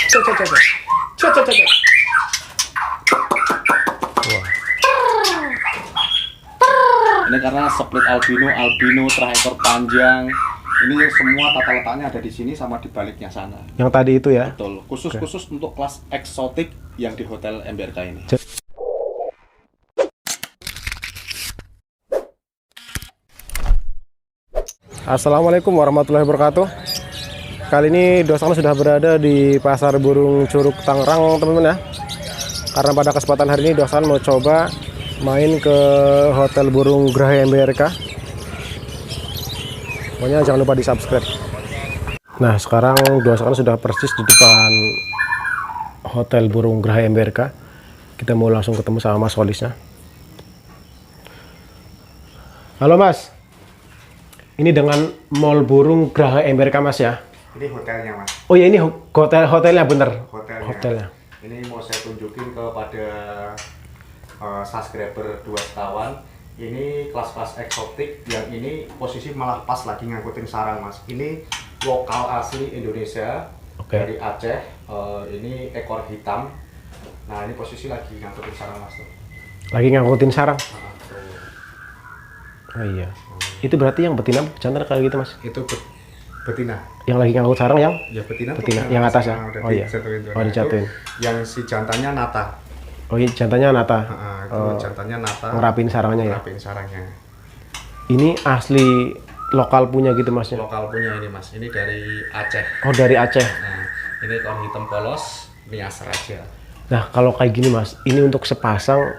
Wah. Ini karena split albino terekor panjang. Ini semua tata letaknya ada di sini sama di baliknya sana. Yang tadi itu ya? Betul. Khusus untuk kelas eksotik yang di Hotel MBRK ini. Assalamualaikum warahmatullahi wabarakatuh. Kali ini Dosan sudah berada di Pasar Burung Curug Tangerang, teman-teman ya. Karena pada kesempatan hari ini Dosan mau coba main ke Hotel Burung Graha MBRK. Pokoknya jangan lupa di subscribe. Nah, sekarang Dosan sudah persis di depan Hotel Burung Graha MBRK. Kita mau langsung ketemu sama Mas Solisnya. Halo Mas. Ini dengan Mall Burung Graha MBRK Mas ya? Ini hotelnya Mas. Oh ya, ini hotelnya bener? Hotelnya. Ini mau saya tunjukin kepada subscriber 2 sekawan. Ini kelas-kelas eksotik, yang ini posisi malah pas lagi ngangkutin sarang Mas. Ini lokal asli Indonesia, dari Aceh. Ini ekor hitam. Nah ini posisi lagi ngangkutin sarang Mas tuh. Lagi ngangkutin sarang? Oh iya. Itu berarti yang betina jantan kayak gitu Mas? Itu betina. Yang lagi ngangkut sarang yang? Ya betina. Yang atas ya? Oh iya. Oh dijatuhin. Yang si jantannya nata. Oh iya, jantannya nata. Itu jantannya nata. Ngerapin sarangnya ya? Ngerapin sarangnya. Ini asli lokal punya gitu Mas ya? Lokal punya ini Mas. Ini dari Aceh. Oh dari Aceh. Nah, ini ekor hitam polos, Nias Raja. Nah kalau kayak gini Mas, ini untuk sepasang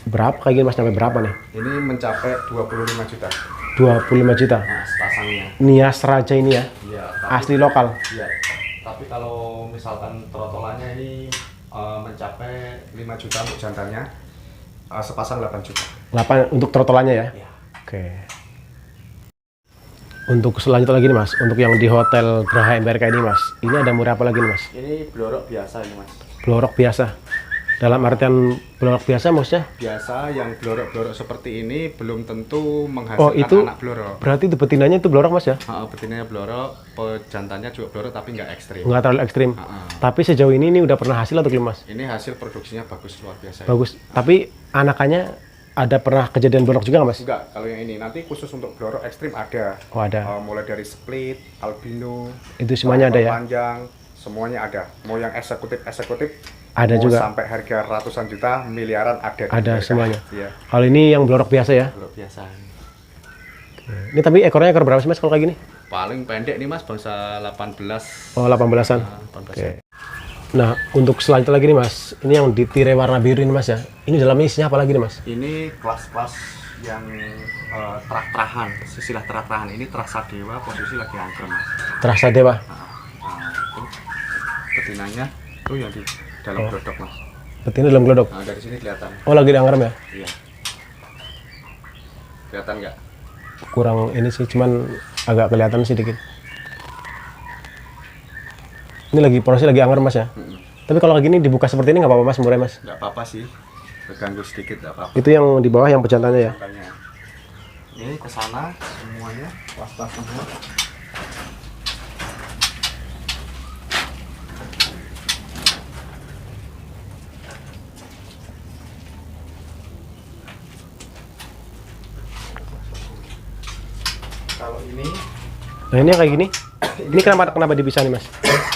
berapa kayak gini Mas? Sampai berapa nih? Ini mencapai 25 juta. 25 juta? Nah, sepasangnya. Nias Raja ini ya? Iya. Asli lokal? Iya. Tapi kalau misalkan trotolannya ini mencapai 5 juta untuk jantannya, sepasang 8 juta. 8 untuk trotolannya ya? Iya. Oke. Untuk selanjutnya lagi nih Mas, untuk yang di Hotel Graha MBRK ini Mas, ini ada murah apa lagi nih Mas? Ini blorok biasa ini Mas. Blorok biasa? Dalam artian blorok biasa maksudnya? Biasa, yang blorok-blorok seperti ini belum tentu menghasilkan anak blorok. Berarti itu betinanya itu blorok Mas ya? Betinanya blorok, jantannya juga blorok tapi nggak ekstrim. Nggak terlalu ekstrim. Tapi sejauh ini udah pernah hasil atau belum Mas? Ini hasil produksinya bagus, luar biasa. Bagus. Tapi anakannya ada pernah kejadian blorok juga nggak Mas? Enggak, kalau yang ini nanti khusus untuk blorok ekstrim ada. Oh ada. Mulai dari split, albino, itu semuanya ada ya? Panjang, semuanya ada. Mau yang eksekutif ada mau juga. Sampai harga ratusan juta, miliaran ada. Ada semuanya. Iya. Kalau ini yang blorok biasa ya? Blorok biasa. Ini tapi ekornya ekor berapa sih Mas kalau kayak gini? Paling pendek nih Mas, bangsa 18. Oh 18-an. 18. Oke. Nah, untuk selanjutnya lagi nih Mas, ini yang di tirai warna biru ini Mas ya. Ini dalamnya isinya apa lagi nih Mas? Ini kelas-kelas yang terah-terahan, sisilah terah-terahan. Ini terasa dewa, posisi lagi angker Mas. Terasa dewa. Itu betinanya tuh yang di dalam glodok Mas. Betina dalam glodok. Nah, dari sini kelihatan. Oh lagi diangrem ya? Iya. Kelihatan nggak? Kurang ini sih, cuman agak kelihatan sedikit. Ini lagi prosesnya lagi angrem Mas ya? Tapi kalau kayak gini dibuka seperti ini nggak apa-apa Mas, murah Mas? Nggak apa-apa sih, terganggu sedikit nggak apa-apa. Itu yang di bawah yang pejantannya ya? Makanya. Ini ke sana semuanya, was-was semua. Kalau ini, Nah ini yang kayak gini, ini kenapa dipisah nih Mas?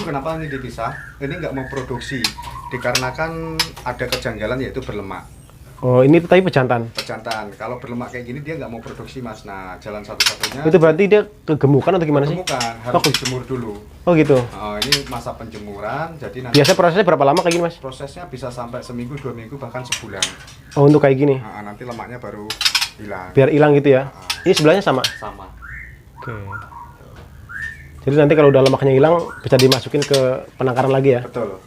kenapa ini dipisah? Ini nggak mau produksi, dikarenakan ada kejanggalan yaitu berlemak. Oh ini tapi pejantan? Pejantan, kalau berlemak kayak gini dia nggak mau produksi Mas. Nah jalan satu-satunya Itu berarti dia kegemukan atau gimana sih? kegemukan, harus dijemur dulu. Oh gitu? Ini masa penjemuran, jadi nanti Biasa prosesnya berapa lama kayak gini Mas? prosesnya bisa sampai seminggu, 2 minggu, bahkan sebulan. Oh untuk kayak gini? Nanti lemaknya baru hilang. Biar hilang gitu ya? Ini sebelahnya sama? Sama. Oke. Jadi nanti kalau udah lemaknya hilang bisa dimasukin ke penangkaran lagi ya? Betul.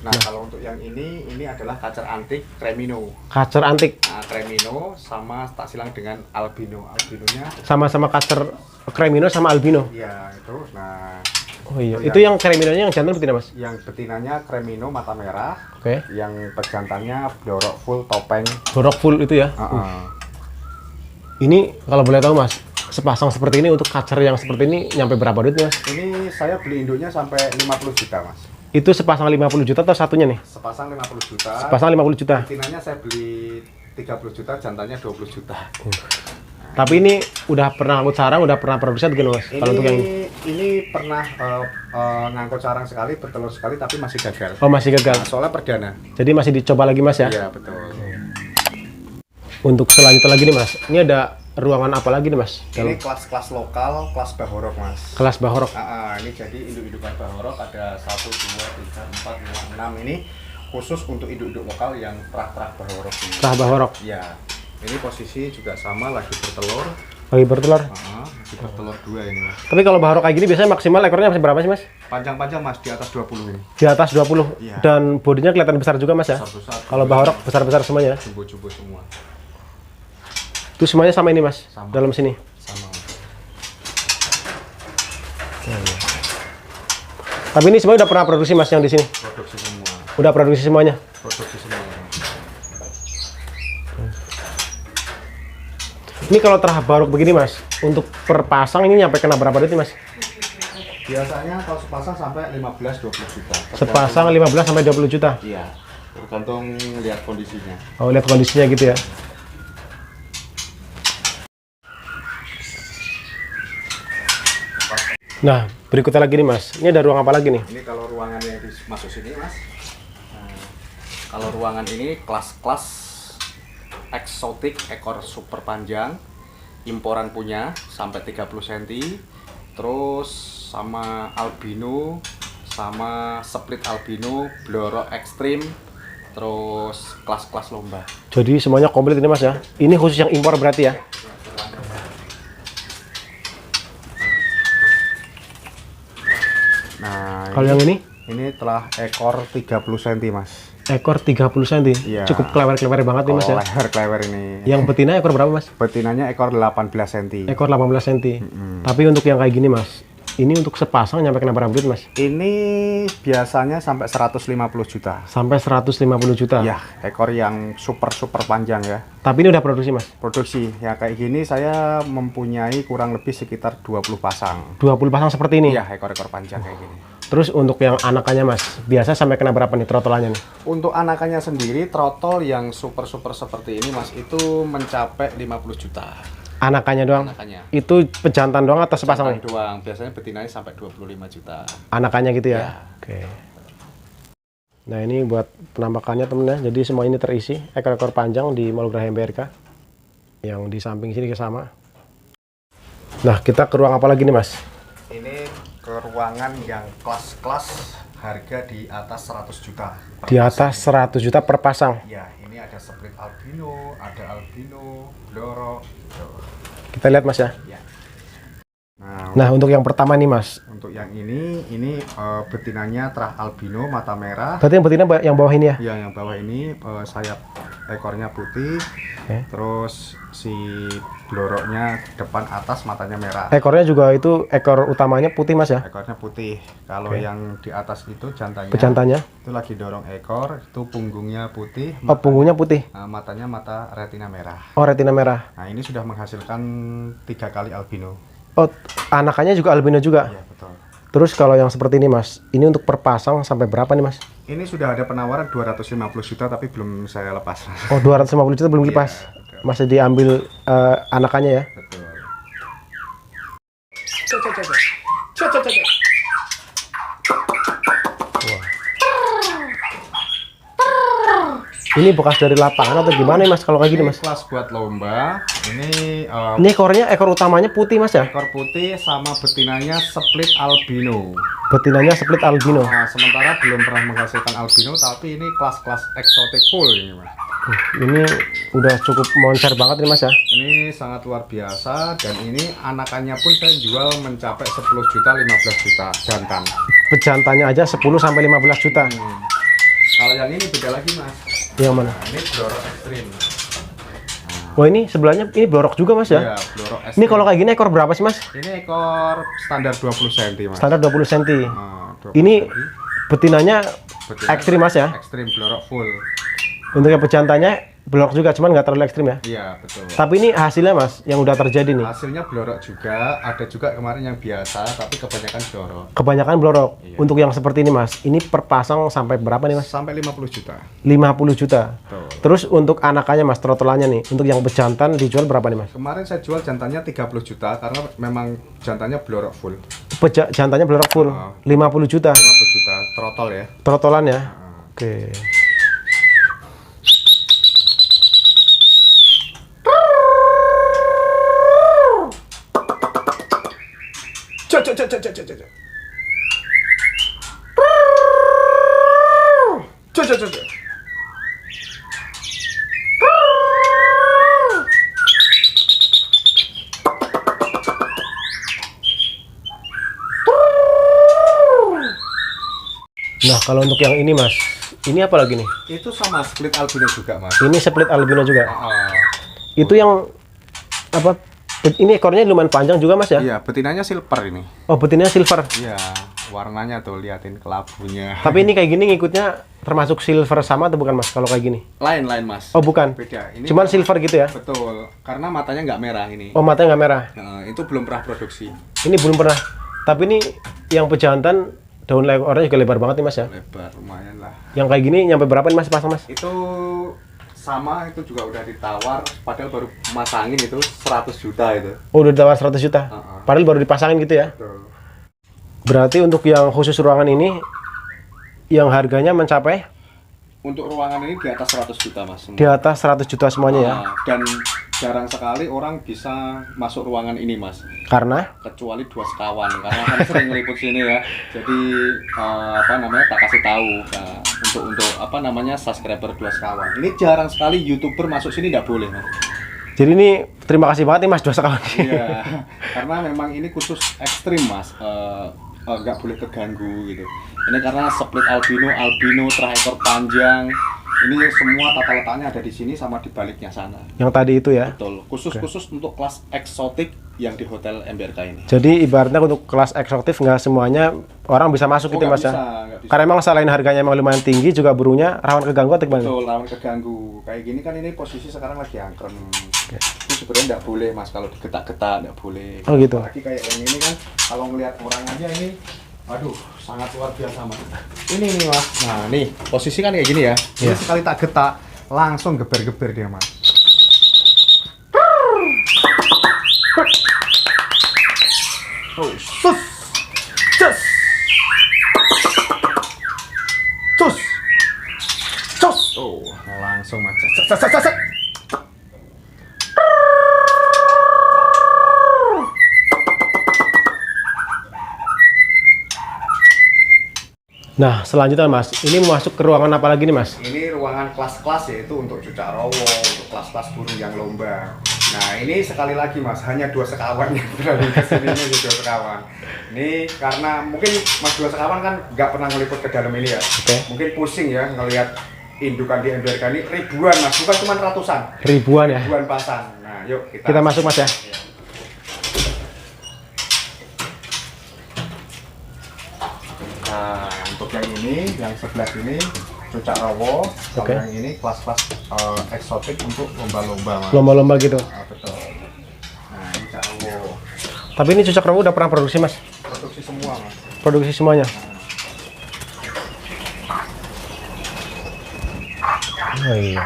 Nah, kalau untuk yang ini adalah kacer antik Cremino. Kacer antik? Nah, Cremino sama tak silang dengan albino. Albinonya Sama-sama kacer Cremino sama albino? iya itu. Nah, oh iya, itu yang Creminonya yang jantan betina Mas? yang betinanya Cremino mata merah. Oke. Yang pejantannya blorok full topeng. Borok full itu ya? Ini kalau boleh tahu Mas, sepasang seperti ini untuk kacer yang seperti ini nyampe berapa duit Mas? Ini saya beli induknya sampai 50 juta Mas. Itu sepasang 50 juta atau satunya nih? Sepasang 50 juta. Sepasang 50 juta. Betinanya saya beli 30 juta, jantannya 20 juta. Tapi ini udah pernah ngangkut sarang, udah pernah produksi atau gimana mas? Kalau untuk yang ini pernah ngangkut sarang sekali, bertelur sekali, tapi masih gagal. oh masih gagal. Nah, soalnya perdana. Jadi masih dicoba lagi mas ya? Iya betul. Untuk selanjutnya lagi nih mas, ini ada ruangan apa lagi nih mas? Ini kelas-kelas lokal, kelas bahorok mas. Kelas bahorok. Ini jadi induk-indukan bahorok ada 1, 2, 3, 4, 5, 6 ini khusus untuk induk-induk lokal yang terak-terak bahorok ini. Kelas bahorok. Ya, ini posisi juga sama lagi bertelur. Lagi bertelur. Lagi bertelur 2 ini mas. Tapi kalau bahorok kayak gini biasanya maksimal ekornya masih berapa sih mas? Panjang-panjang mas, di atas 20 ini. Di atas 20. Iya. Dan bodinya kelihatan besar juga mas ya? Besar-besar. Kalau bahorok besar-besar semuanya. Jumbo-jumbo semua. Itu semuanya sama ini mas? Sama. Dalam sini? Sama. Tapi ini semuanya udah pernah produksi mas yang di sini? Produksi semua. Udah produksi semuanya? Produksi semua. Ini kalau terah barok begini mas, untuk per pasang ini nyampe kena berapa duit nih mas? Biasanya kalau sepasang sampai 15-20 juta. Sepasang 15 sampai 20 juta? Iya. Tergantung lihat kondisinya. Oh lihat kondisinya gitu ya? Nah berikutnya lagi nih mas, ini ada ruang apa lagi nih? Ini kalau ruangannya masuk sini mas. Nah, kalau ruangan ini kelas-kelas eksotik ekor super panjang, imporan punya sampai 30 cm, terus sama albino, sama split albino, blorok ekstrim, terus kelas-kelas lomba. Jadi semuanya komplit ini mas ya? Ini khusus yang impor berarti ya? Nah, Kalau yang ini? ini telah ekor 30 cm mas. Ekor 30 cm? Iya. Cukup klewer-klewer banget nih mas ya? Leher-klewer ini. Yang betina ekor berapa mas? Betinanya ekor 18 cm. Ekor 18 cm. Tapi untuk yang kayak gini mas, ini untuk sepasang nyampe kena berapa duit mas? Ini biasanya sampai 150 juta. Sampai 150 juta? Ya, ekor yang super panjang ya. Tapi ini udah produksi mas? Produksi, ya kayak gini saya mempunyai kurang lebih sekitar 20 pasang. 20 pasang seperti ini? Ya, ekor-ekor panjang kayak gini. Terus untuk yang anakannya mas, biasa sampai kena berapa nih trotolannya nih? Untuk anakannya sendiri, trotol yang super seperti ini mas, itu mencapai 50 juta. Anakannya doang? Anakannya. Itu pejantan doang atau sepasang nih? Doang, biasanya betinanya sampai 25 juta. Anakannya gitu ya? Ya. Oke. Nah ini buat penampakannya temen ya, jadi semua ini terisi ekor-ekor panjang di Mall Graha MBRK. Yang di samping sini sama. Nah kita ke ruang apa lagi nih mas? Ini ke ruangan yang kelas-kelas harga di atas 100 juta. Di atas 100 juta per pasang? Ya, ini ada split albino, ada albino, blorok. Kita lihat mas ya. Ya. Nah untuk yang pertama nih mas, Untuk yang ini betinanya terah albino mata merah. berarti yang betina yang bawah ini ya? Ya, yang bawah ini sayap ekornya putih. Oke. Terus si bloroknya depan atas matanya merah. Ekornya juga itu ekor utamanya putih mas ya? Ekornya putih. Kalau Oke. yang di atas itu jantannya. Pejantannya? Itu lagi dorong ekor, itu punggungnya putih. Oh punggungnya putih? Matanya mata retina merah. Oh retina merah. Nah, ini sudah menghasilkan 3 kali albino. Oh anakannya juga albino juga? Iya, betul. Terus kalau yang seperti ini mas, ini untuk per pasang sampai berapa nih mas? Ini sudah ada penawaran 250 juta tapi belum saya lepas. Oh 250 juta belum dipas? betul. Masih diambil anakannya ya? Betul. Ini bekas dari lapangan atau gimana nih mas kalau kayak gini Ini mas? kelas buat lomba. Ini Ini ekornya, ekor utamanya putih mas ya? ekor putih sama betinanya split albino. Betinanya split albino. Nah, sementara belum pernah menghasilkan albino, tapi ini kelas-kelas eksotik full ini mas. Ini udah cukup moncer banget nih mas ya? Ini sangat luar biasa dan ini anakannya pun saya jual mencapai 10 juta 15 juta jantan. Pejantannya aja 10 sampai 15 juta. Kalau yang ini beda lagi mas. Yang mana? Nah, ini blorok ekstrim. Wah ini sebelahnya ini blorok juga mas ya? Ya, blorok ekstrim. Ini kalau kayak gini ekor berapa sih mas? Ini ekor standar 20 cm mas. Standar 20 cm. Nah, 20 Ini cm. betinanya Betina ekstrim mas ya? Ekstrim blorok full. Untuk yang pejantannya blorok juga, cuman nggak terlalu ekstrim ya. Iya, betul. Tapi ini hasilnya Mas, yang udah terjadi nih. Hasilnya blorok juga, ada juga kemarin yang biasa, tapi kebanyakan blorok. Kebanyakan blorok. Iya. Untuk yang seperti ini Mas, ini per pasang sampai berapa nih Mas? Sampai 50 juta. 50 juta. Betul. Terus untuk anakannya Mas, trotolannya nih, untuk yang bejantan dijual berapa nih Mas? Kemarin saya jual jantannya 30 juta karena memang jantannya blorok full. Jantannya blorok full, 50 juta. 50 juta, trotol ya. Trotolan ya. Oke. Nah, kalau untuk yang ini Mas, ini apa lagi nih? Itu sama split albino juga, Mas. Ini split albino juga. Ah, Itu yang apa? Ini ekornya lumayan panjang juga Mas ya? iya, betinanya silver ini. Oh, betinanya silver. Iya, warnanya tuh liatin kelabunya. Tapi ini kayak gini ngikutnya termasuk silver sama atau bukan Mas kalau kayak gini? Lain-lain, Mas. Oh, bukan. Beda. Ini Cuman silver gitu ya? betul, karena matanya nggak merah ini. Oh, matanya nggak merah. Nah, itu belum pernah produksi. Ini belum pernah. Tapi ini yang pejantan daun ekornya juga lebar banget nih Mas ya? Lebar lumayan lah. Yang kayak gini nyampe berapa nih Mas pasang Mas? Itu sama, itu juga udah ditawar, padahal baru masangin itu 100 juta itu. Oh, udah ditawar 100 juta. Uh-uh. Padahal baru dipasangin gitu ya? Betul. Berarti untuk yang khusus ruangan ini yang harganya mencapai Untuk ruangan ini di atas 100 juta, Mas. di atas 100 juta semuanya ya? Dan jarang sekali orang bisa masuk ruangan ini, Mas. Karena Kecuali dua sekawan, karena kan sering ngeliput sini ya. Jadi tak kasih tahu untuk apa namanya subscriber dua sekawan. Ini jarang sekali YouTuber masuk sini, nggak boleh, Mas. jadi ini terima kasih banget nih Mas dosa kawan. Iya, karena memang ini khusus ekstrim, Mas. Nggak boleh keganggu gitu. Ini karena split albino terekor panjang. Ini semua tata letaknya ada di sini sama di baliknya sana. Yang tadi itu ya. Betul. Khusus untuk kelas eksotik yang di hotel MBRK ini. Jadi ibaratnya untuk kelas eksotis nggak semuanya orang bisa masuk gitu Mas ya? Nggak bisa. Karena emang selain harganya emang lumayan tinggi juga burungnya rawan keganggu atau gimana? Betul, rawan keganggu. Kayak gini kan ini posisi sekarang lagi angkrem. Itu sebenarnya nggak boleh, Mas, kalau digetak-getak nggak boleh. Oh gitu. Apalagi kayak yang ini kan, kalau ngelihat orang aja ini, aduh, sangat luar biasa, Mas. Ini nih, Mas. Nah, nih posisi kan kayak gini ya. Ini Iya. sekali tak getak, langsung geber-geber dia, Mas. Oh, sus, cus, cus, cus. Oh, langsung, Mas. Set, set, set, set. Nah selanjutnya Mas, ini masuk ke ruangan apa lagi nih Mas? Ini ruangan kelas-kelas, yaitu untuk cucak rowo, untuk kelas-kelas burung yang lomba. Nah, ini sekali lagi, Mas, hanya dua sekawan yang berani kesini, ini dua sekawan. Ini karena mungkin Mas dua sekawan kan nggak pernah ngeliput ke dalam ini ya. Oke. Mungkin pusing ya ngelihat indukan di MBRK ini ribuan, Mas, bukan cuma ratusan. Ribuan ya? Ribuan pasang. Nah, yuk Kita masuk Mas ya? Nah, untuk yang ini, yang sebelah sini cucak rowo, Oke. yang ini kelas-kelas eksotik untuk lomba-lomba, Mas. Lomba-lomba gitu. Ah, betul. Nah, ini cucak rowo. Tapi ini cucak rowo udah pernah produksi Mas? Produksi semua, Mas. Produksi semuanya? Oh iya.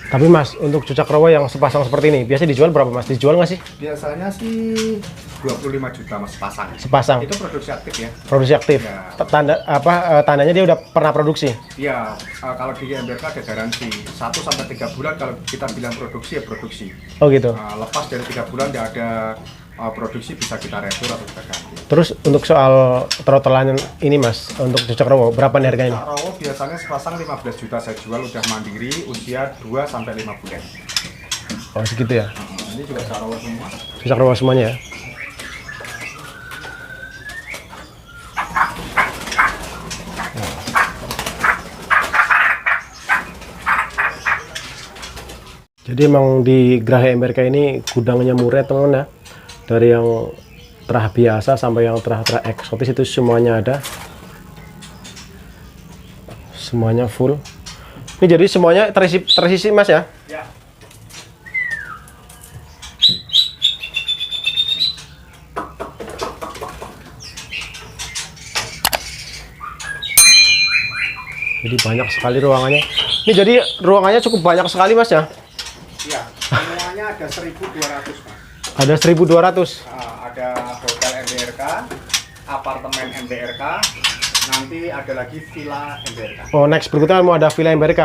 Tapi Mas, untuk cucak rowo yang sepasang seperti ini, biasanya dijual berapa Mas? Dijual nggak sih? Biasanya sih 25 juta, Mas, sepasang. Sepasang? Itu produksi aktif ya. Produksi aktif? Ya. Tandanya dia udah pernah produksi? Iya, kalau di MBRK ada garansi 1 sampai 3 bulan, kalau kita bilang produksi ya produksi. Oh gitu. Lepas dari 3 bulan tidak ada produksi, bisa kita retur atau kita ganti. Terus untuk soal trotolan ini Mas, untuk cucak rowo, berapa nih harganya? Cucak rowo biasanya sepasang 15 juta saya jual, udah mandiri, usia 2 sampai 5 bulan. Oh segitu ya? Ini juga cucak rowo semua. Cucak rowo semuanya ya? Jadi emang di Graha MBRK ini gudangnya murah teman ya. Dari yang terah biasa sampai yang terah eksotis itu semuanya ada. Semuanya full. Ini jadi semuanya tersisi Mas ya? Ya. Jadi banyak sekali ruangannya. Ini jadi ruangannya cukup banyak sekali Mas ya? Iya, semuanya ada 1.200 Mas. Ada 1.200. Ada hotel MBRK, apartemen MBRK, nanti ada lagi villa MBRK. Oh, next berikutnya mau ada villa MBRK.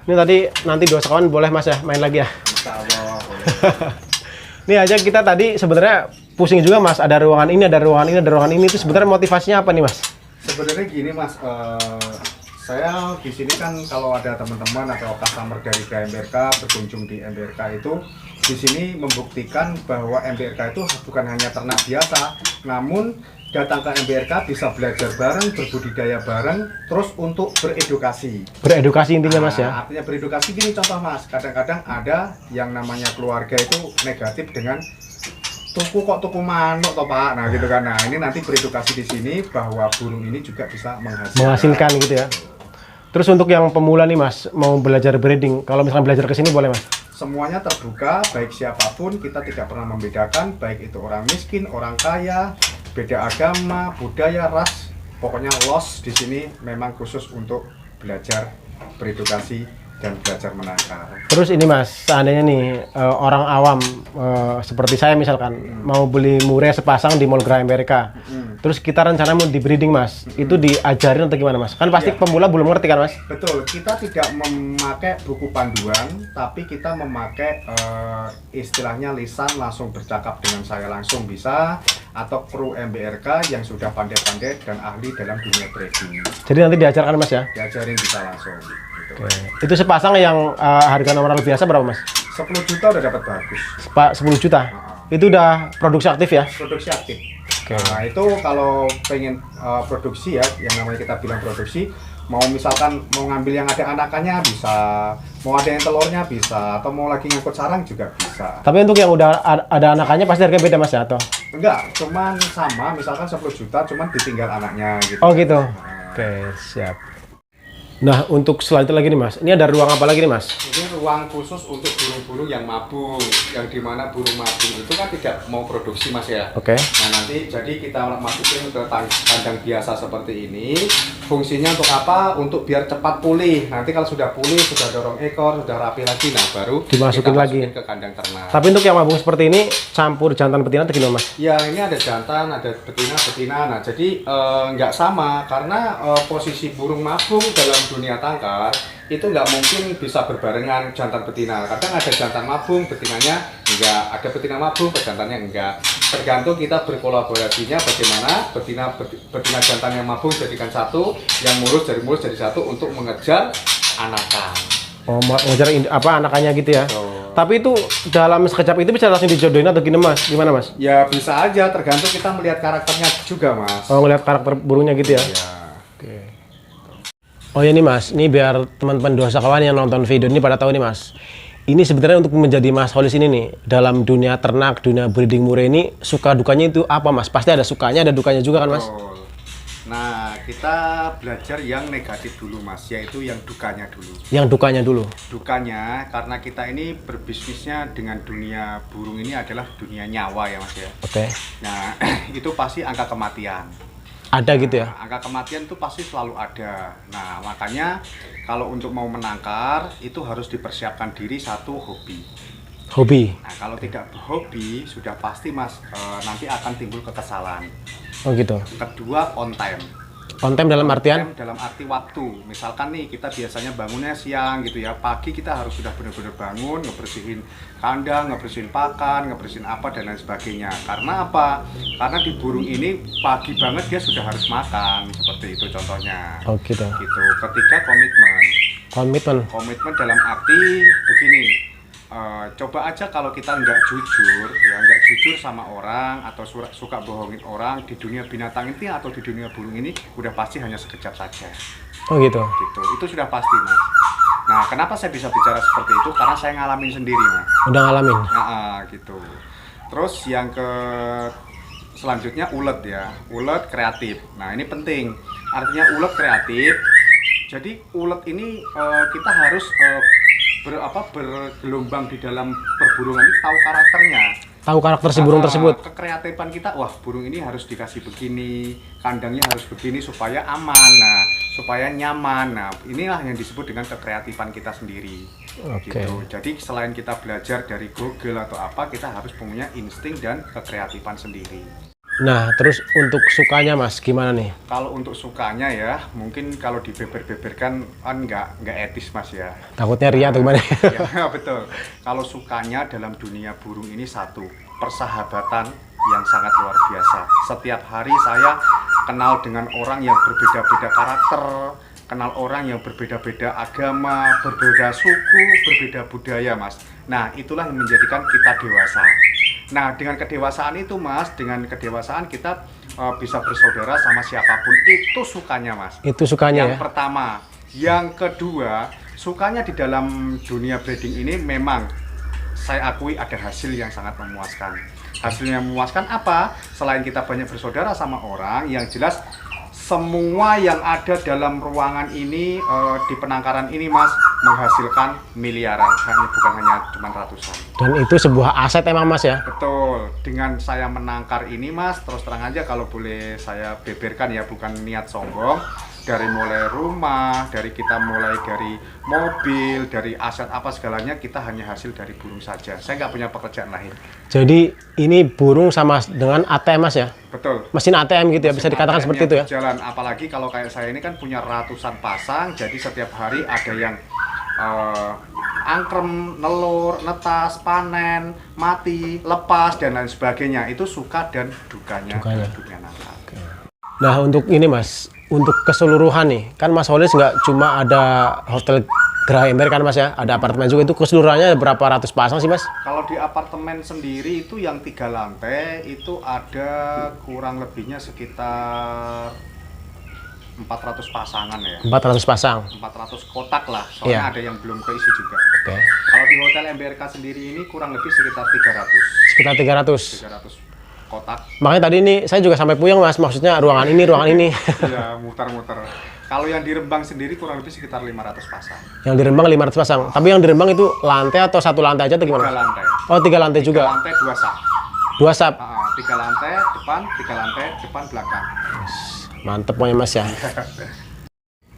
Ini tadi nanti dosawan boleh Mas ya main lagi ya? Insya Allah boleh. Ini aja kita tadi sebenarnya pusing juga Mas. Ada ruangan ini, ada ruangan ini, ada ruangan ini. Itu sebenarnya motivasinya apa nih Mas? Sebenarnya gini Mas, saya di sini kan kalau ada teman-teman atau customer dari MBRK berkunjung di MBRK itu di sini membuktikan bahwa MBRK itu bukan hanya ternak biasa, namun datang ke MBRK bisa belajar bareng, berbudidaya bareng, terus untuk beredukasi. Beredukasi intinya Mas ya? Artinya beredukasi gini contoh Mas, kadang-kadang ada yang namanya keluarga itu negatif dengan tuku manuk toh Pak, nah gitu kan. Nah ini nanti beredukasi di sini bahwa burung ini juga bisa menghasilkan gitu ya. Terus untuk yang pemula nih Mas, mau belajar breeding, kalau misalkan belajar ke sini boleh Mas? Semuanya terbuka, baik siapapun, kita tidak pernah membedakan, baik itu orang miskin, orang kaya, beda agama, budaya, ras, pokoknya los di sini memang khusus untuk belajar beredukasi dan belajar menangkar. Terus ini Mas, seandainya nih orang awam seperti saya misalkan mau beli murai sepasang di Mall Graha MBRK, terus kita rencana mau di breeding Mas, itu diajarin atau gimana Mas? Kan pasti pemula belum ngerti kan Mas? Betul, kita tidak memakai buku panduan, tapi kita memakai istilahnya lisan langsung bercakap dengan saya langsung bisa, atau kru MBRK yang sudah pandai-pandai dan ahli dalam dunia breeding. Jadi nanti diajarkan Mas ya? Diajarin bisa langsung. Gitu. Itu sepasang yang harga normal biasa berapa Mas? 10 juta udah dapat bagus. 10 juta? Itu udah produksi aktif ya? Produksi aktif. Nah itu kalau pengen produksi ya, yang namanya kita bilang produksi, mau misalkan mau ngambil yang ada anakannya bisa, mau ada yang telurnya bisa, atau mau lagi ngangkut sarang juga bisa. Tapi untuk yang udah ada anakannya pasti harganya beda Mas ya? Atau? Enggak, cuman sama, misalkan 10 juta cuman ditinggal anaknya gitu. Oh gitu? Oke, siap. Nah, untuk selanjutnya lagi nih Mas, ini ada ruang apa lagi nih Mas? Ini ruang khusus untuk burung-burung yang mabung, yang dimana burung mabung itu kan tidak mau produksi Mas ya. Oke. Nah nanti jadi kita masukin ke kandang biasa seperti ini. Fungsinya untuk apa? Untuk biar cepat pulih. Nanti kalau sudah pulih, sudah dorong ekor, sudah rapi lagi, nah baru dimasukin lagi ke kandang ternak. Tapi untuk yang mabung seperti ini, campur jantan betina atau gimana Mas? Ya ini ada jantan, ada betina. Nah jadi nggak sama karena posisi burung mabung dalam dunia tangkar itu nggak mungkin bisa berbarengan jantan betina. Kadang ada jantan mabung, betinanya enggak, ada betina mabung, jantannya enggak. Tergantung kita berkolaborasinya bagaimana betina jantan yang mabung jadikan satu, yang mulus jadi satu untuk mengejar anakan. Oh, mengejar anakannya gitu ya? So, tapi itu dalam sekejap itu bisa langsung dijodohin atau gimana Mas? Ya bisa aja, tergantung kita melihat karakternya juga Mas. Oh, ngeliat karakter burungnya gitu ya? Ya. Oke. Oh ya nih Mas, ini biar teman-teman dosakawan yang nonton video ini pada tahu nih Mas. Ini sebenarnya untuk menjadi Mas Holis ini nih, dalam dunia ternak, dunia breeding murai ini, suka dukanya itu apa Mas? Pasti ada sukanya, ada dukanya juga kan Mas? Oh. Nah, kita belajar yang negatif dulu Mas, yaitu yang dukanya dulu. Yang dukanya dulu? Dukanya, karena kita ini berbisnisnya dengan dunia burung ini adalah dunia nyawa ya Mas ya. Oke. Nah, itu pasti angka kematian. Ada gitu ya? Angka kematian itu pasti selalu ada. Nah, makanya kalau untuk mau menangkar, itu harus dipersiapkan diri satu hobi. Hobi? Nah, kalau tidak hobi, sudah pasti Mas, nanti akan timbul kekesalan. Oh gitu. Kedua, on time. On time dalam artian? On time dalam arti waktu. Misalkan nih kita biasanya bangunnya siang gitu ya, pagi kita harus sudah benar-benar bangun, ngebersihin kandang, ngebersihin pakan, ngebersihin apa dan lain sebagainya. Karena apa? Karena di burung ini pagi banget dia sudah harus makan, seperti itu contohnya. Oh gitu. Gitu. Ketiga, komitmen. Komitmen dalam arti begini. Coba aja kalau kita nggak jujur sama orang atau suka bohongin orang di dunia binatang ini atau di dunia burung ini udah pasti hanya sekejap saja. Oh gitu. Gitu, itu sudah pasti Mas. Nah, kenapa saya bisa bicara seperti itu? Karena saya ngalamin sendiri Mas. Udah ngalamin? Nah, gitu. Terus yang selanjutnya ulet ya, ulet kreatif. Nah ini penting. Artinya ulet kreatif. Jadi ulet ini kita harus bergelombang di dalam perburungan ini, tahu karakternya. Tahu karakter si burung tersebut. Kekreatifan kita, wah burung ini harus dikasih begini, kandangnya harus begini supaya aman, nah supaya nyaman. Nah inilah yang disebut dengan kekreatifan kita sendiri. Oke. Gitu. Jadi selain kita belajar dari Google atau apa, kita harus punya insting dan kekreatifan sendiri. Nah, terus untuk sukanya Mas, gimana nih? Kalau untuk sukanya ya, mungkin kalau dibeber-beberkan kan nggak etis Mas ya. Takutnya ria atau gimana? Ya betul. Kalau sukanya dalam dunia burung ini satu, persahabatan yang sangat luar biasa. Setiap hari saya kenal dengan orang yang berbeda-beda karakter, kenal orang yang berbeda-beda agama, berbeda suku, berbeda budaya Mas. Nah, itulah yang menjadikan kita dewasa. Nah, dengan kedewasaan itu Mas, dengan kedewasaan kita bisa bersaudara sama siapapun. Itu sukanya Mas. Itu sukanya yang ya? pertama. Yang kedua, sukanya di dalam dunia breeding ini memang saya akui ada hasil yang sangat memuaskan. Hasil yang memuaskan apa? Selain kita banyak bersaudara sama orang, yang jelas semua yang ada dalam ruangan ini, di penangkaran ini Mas, menghasilkan miliaran, bukan hanya cuma ratusan. Dan itu sebuah aset emang Mas ya? Betul, dengan saya menangkar ini Mas, terus terang aja kalau boleh saya beberkan ya, bukan niat sombong. Dari mulai rumah, dari kita mulai dari mobil, dari aset apa segalanya, kita hanya hasil dari burung saja. Saya nggak punya pekerjaan lain. Jadi ini burung sama dengan ATM Mas ya? Betul. Mesin ATM gitu ya, bisa dikatakan ATM seperti itu ya? Jalan, apalagi kalau kayak saya ini kan punya ratusan pasang, jadi setiap hari ada yang angkrem, nelur, netas, panen, mati, lepas, dan lain sebagainya. Itu suka dan dukanya. Dunia nangka. Nah untuk ini Mas, untuk keseluruhan nih, kan Mas Holis nggak cuma ada hotel Geraha Ember kan Mas ya, ada apartemen juga, itu keseluruhannya berapa ratus pasang sih Mas? Kalau di apartemen sendiri itu yang 3 lantai itu ada kurang lebihnya sekitar 400 pasangan ya. 400 pasang? 400 kotak lah, soalnya Iya. ada yang belum keisi juga. Oke. Kalau di hotel MBRK sendiri ini kurang lebih sekitar 300. Sekitar 300? 300 kotak. Makanya tadi ini saya juga sampai puyeng Mas, maksudnya ruangan ini, ruangan ini. Iya, muter-muter. Kalau yang di Rembang sendiri kurang lebih sekitar 500 pasang. Yang di Rembang 500 pasang, tapi yang di Rembang itu lantai atau satu lantai aja atau 3 gimana? lantai. Oh 3 lantai 3 juga? lantai 2 sak. 2 sap? 3 lantai depan, 3 lantai depan belakang. Mantep pokoknya Mas ya.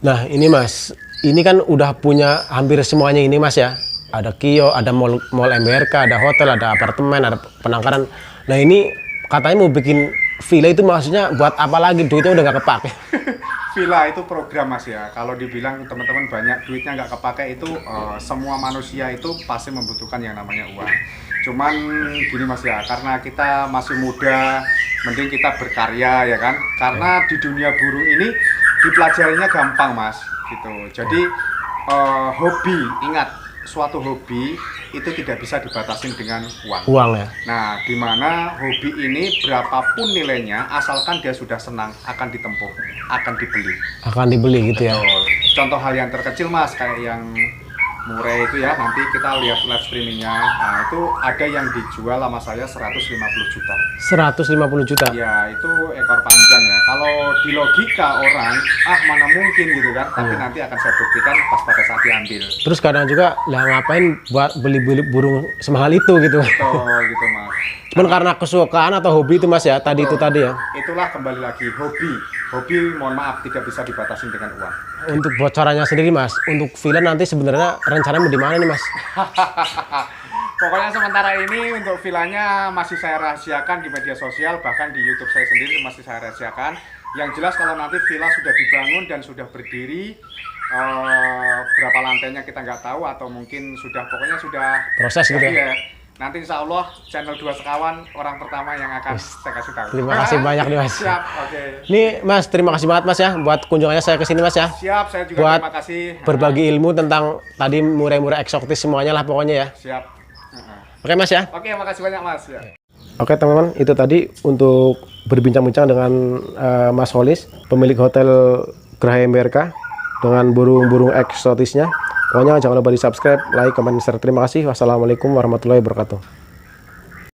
Nah ini Mas, ini kan udah punya hampir semuanya ini Mas ya. Ada kios, ada mall MBRK, ada hotel, ada apartemen, ada penangkaran. Nah ini katanya mau bikin villa, itu maksudnya buat apa lagi? Duitnya udah nggak kepake. Villa itu program Mas ya. Kalau dibilang teman-teman banyak duitnya nggak kepake itu, semua manusia itu pasti membutuhkan yang namanya uang. Cuman gini Mas ya, karena kita masih muda, mending kita berkarya ya kan. Karena di dunia burung ini dipelajarinya gampang Mas, gitu. Jadi hobi, ingat, suatu hobi itu tidak bisa dibatasin dengan uang. Uang ya? Nah, di mana hobi ini berapapun nilainya, asalkan dia sudah senang, akan ditempuh, akan dibeli. Akan dibeli gitu ya? Betul. Contoh hal yang terkecil Mas, kayak yang murah itu ya, nanti kita lihat live streamingnya. Nah, itu ada yang dijual sama saya 150 juta. 150 juta? Ya, itu ekor panjang ya. Kalau di logika orang, mana mungkin gitu kan, tapi nanti akan saya buktikan pas pada saat diambil. Terus kadang juga, lah ngapain buat beli burung semahal itu gitu? Betul gitu Mas. Cuman karena kesukaan atau hobi itu Mas ya, tadi itu tadi ya? Itulah kembali lagi, hobi. Hobi, mohon maaf, tidak bisa dibatasin dengan uang. Untuk bocorannya sendiri Mas, untuk villa nanti sebenarnya rencananya mau di mana nih Mas? Pokoknya sementara ini untuk villanya masih saya rahasiakan di media sosial, bahkan di YouTube saya sendiri masih saya rahasiakan. Yang jelas kalau nanti villa sudah dibangun dan sudah berdiri, berapa lantainya kita nggak tahu, atau mungkin sudah, pokoknya sudah Proses gitu ya? Nanti insya Allah channel 2 Sekawan orang pertama yang akan saya kasih tahu. Terima kasih banyak nih Mas. Siap, oke. Nih Mas, terima kasih banget Mas ya buat kunjungannya saya ke sini Mas ya. Siap, saya juga buat terima kasih. Berbagi ilmu tentang tadi murai-murai eksotis semuanya lah pokoknya ya. Siap. Oke Mas ya. Oke, makasih banyak Mas. Ya. Oke teman-teman, itu tadi untuk berbincang-bincang dengan Mas Holis, pemilik hotel Geraha MBRK, dengan burung-burung eksotisnya. Pokoknya jangan lupa di subscribe, like, comment, share. Terima kasih. Wassalamualaikum warahmatullahi wabarakatuh.